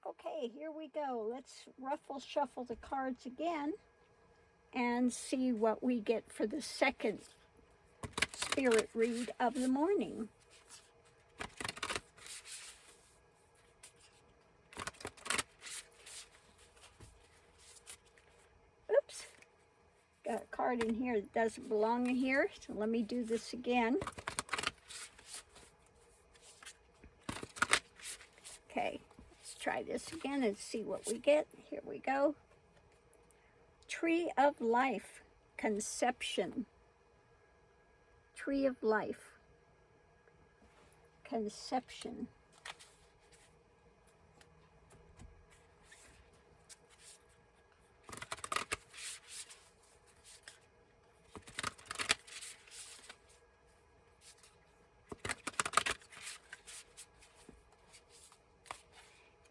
Okay, here we go. Let's ruffle shuffle the cards again and see what we get for the second spirit read of the morning. Oops, got a card in here that doesn't belong in here, so let me do this again. Okay, let's try this again and see what we get. Here we go. Tree of Life, Conception. Tree of Life, Conception.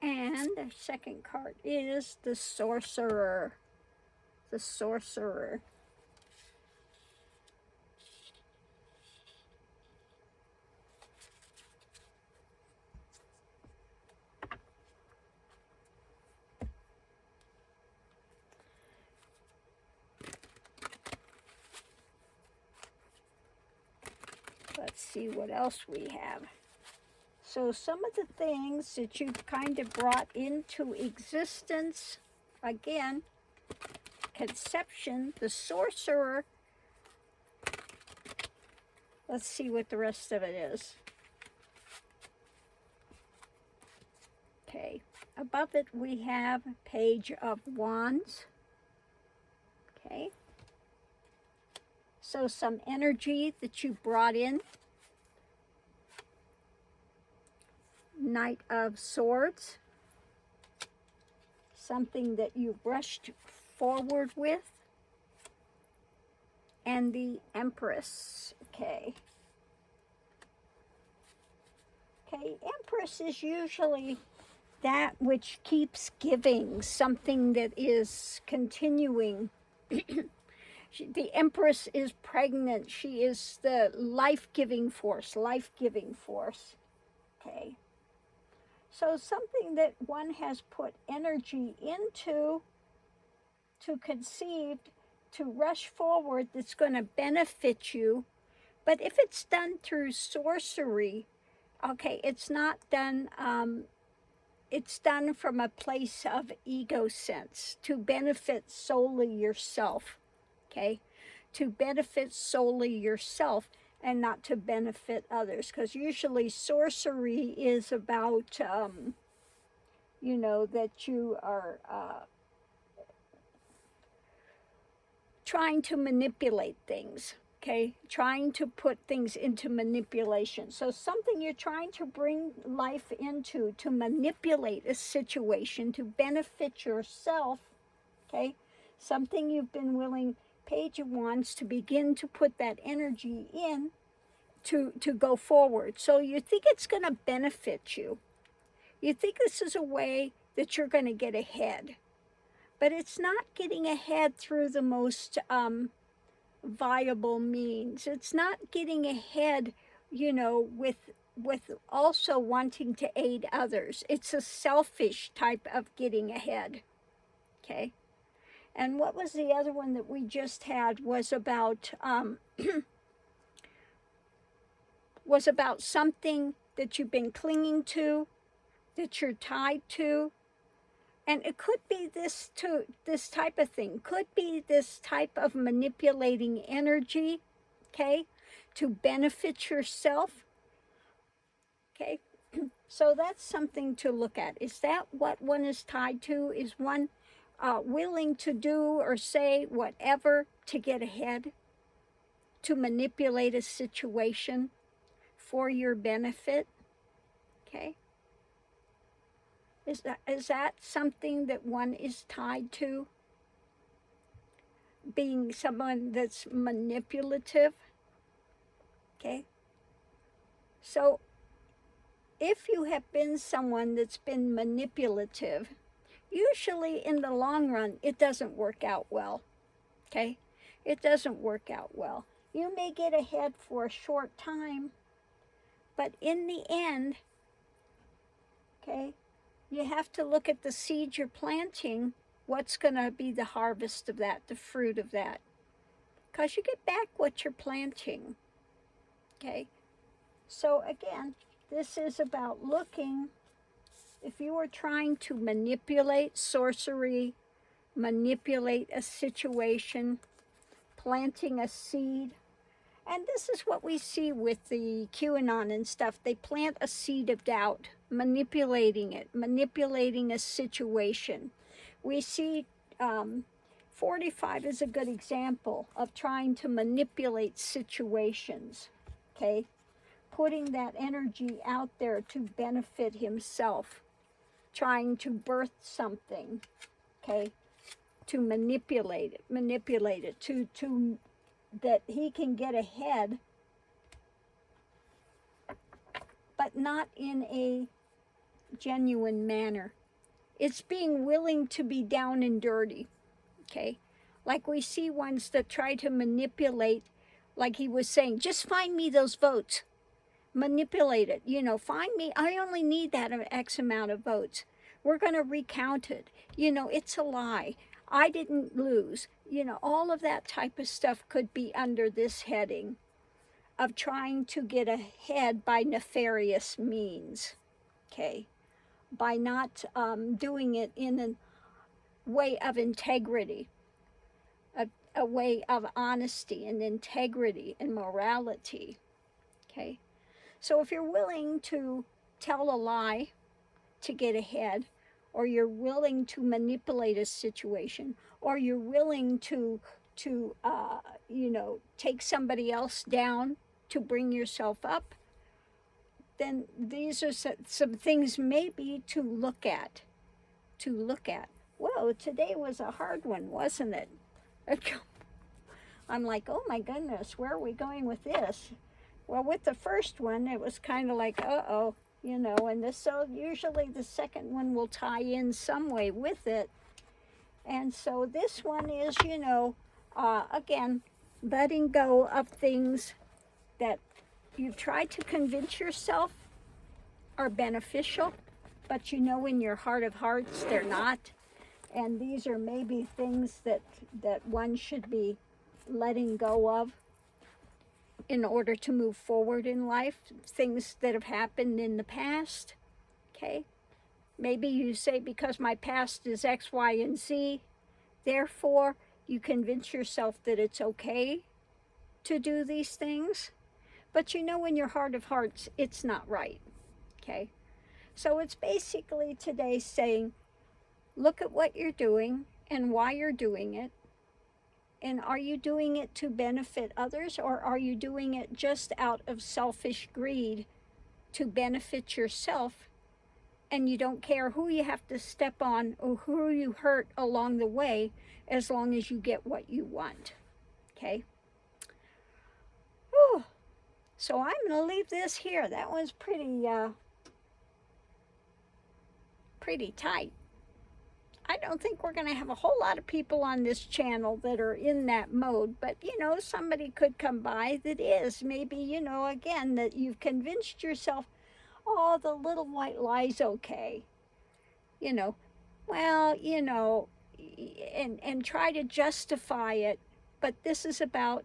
And the second card is the Sorcerer. The Sorcerer. Let's see what else we have. So some of the things that you've kind of brought into existence, again, conception, the Sorcerer. Let's see what the rest of it is. Okay, above it we have Page of Wands. Okay, so some energy that you brought in. Knight of Swords, something that you rushed forward with, and the Empress. Okay, Empress is usually that which keeps giving, something that is continuing. The Empress is pregnant. She is the life-giving force, Okay. So something that one has put energy into, to conceive, to rush forward, that's going to benefit you. But if it's done through sorcery, okay, it's not done, it's done from a place of ego sense, to benefit solely yourself, okay? To benefit solely yourself, and not to benefit others, because usually sorcery is about, you know, that you are trying to manipulate things, okay? Trying to put things into manipulation. So something you're trying to bring life into, to manipulate a situation, to benefit yourself, okay? Something you've been willing, Page of Wands, to begin to put that energy in to go forward. So you think it's going to benefit you. You think this is a way that you're going to get ahead. But it's not getting ahead through the most viable means. It's not getting ahead, you know, with also wanting to aid others. It's a selfish type of getting ahead, okay? And what was the other one that we just had was about, was about something that you've been clinging to, that you're tied to. And it could be this type of thing, could be this type of manipulating energy, okay, to benefit yourself, okay? So that's something to look at. Is that what one is tied to? Is one willing to do or say whatever to get ahead, to manipulate a situation for your benefit, okay? Is that something that one is tied to? Being someone that's manipulative, okay? So if you have been someone that's been manipulative, usually in the long run, it doesn't work out well, okay? It doesn't work out well. You may get ahead for a short time, but in the end, okay, you have to look at the seed you're planting. What's going to be the harvest of that, the fruit of that? Because you get back what you're planting. Okay? So again, this is about looking. If you are trying to manipulate sorcery, manipulate a situation, planting a seed, and this is what we see with the QAnon and stuff. They plant a seed of doubt, manipulating it, manipulating a situation. We see 45 is a good example of trying to manipulate situations, okay? Putting that energy out there to benefit himself, trying to birth something, okay? To manipulate it, to that he can get ahead, but not in a genuine manner. It's being willing to be down and dirty, okay? Like we see ones that try to manipulate, like he was saying, just find me those votes. Manipulate it, you know, find me, I only need that X amount of votes. We're going to recount it. You know, it's a lie. I didn't lose. You know, all of that type of stuff could be under this heading of trying to get ahead by nefarious means, okay? By not doing it in a way of integrity, a way of honesty and integrity and morality, okay? So if you're willing to tell a lie to get ahead, or you're willing to manipulate a situation, or you're willing to you know, take somebody else down to bring yourself up, then these are some things maybe to look at. Whoa, today was a hard one, wasn't it? I'm like, oh my goodness, where are we going with this? Well, with the first one, it was kind of like, uh-oh, you know, and this, so usually the second one will tie in some way with it. And so this one is, you know, again, letting go of things that you've tried to convince yourself are beneficial, but you know in your heart of hearts they're not. And these are maybe things that one should be letting go of in order to move forward in life, things that have happened in the past, okay? Maybe you say, because my past is X, Y, and Z, therefore you convince yourself that it's okay to do these things, but you know in your heart of hearts it's not right, okay? So it's basically today saying, look at what you're doing and why you're doing it. And are you doing it to benefit others, or are you doing it just out of selfish greed to benefit yourself, and you don't care who you have to step on or who you hurt along the way, as long as you get what you want, okay? Whew. So I'm going to leave this here. That was pretty tight. I don't think we're going to have a whole lot of people on this channel that are in that mode, but you know, somebody could come by that is. Maybe, you know, again, that you've convinced yourself, oh, the little white lie's okay. You know, well, you know, and try to justify it, but this is about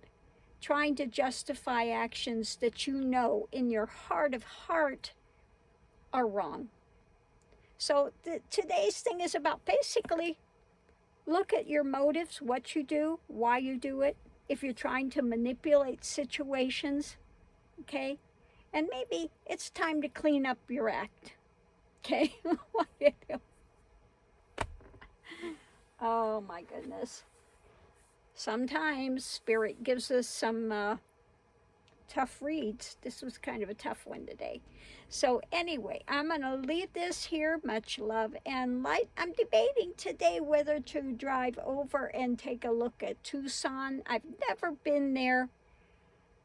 trying to justify actions that you know in your heart of heart are wrong. So today's thing is about basically look at your motives, what you do, why you do it, if you're trying to manipulate situations, okay? And maybe it's time to clean up your act, okay? Oh my goodness. Sometimes Spirit gives us some tough reads. This was kind of a tough one today. So anyway, I'm going to leave this here. Much love and light. I'm debating today whether to drive over and take a look at Tucson. I've never been there.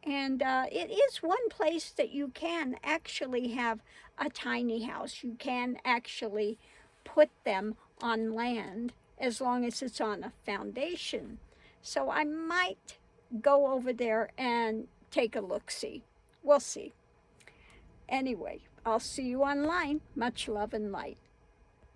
And it is one place that you can actually have a tiny house. You can actually put them on land as long as it's on a foundation. So I might go over there and take a look-see. We'll see. Anyway, I'll see you online. Much love and light.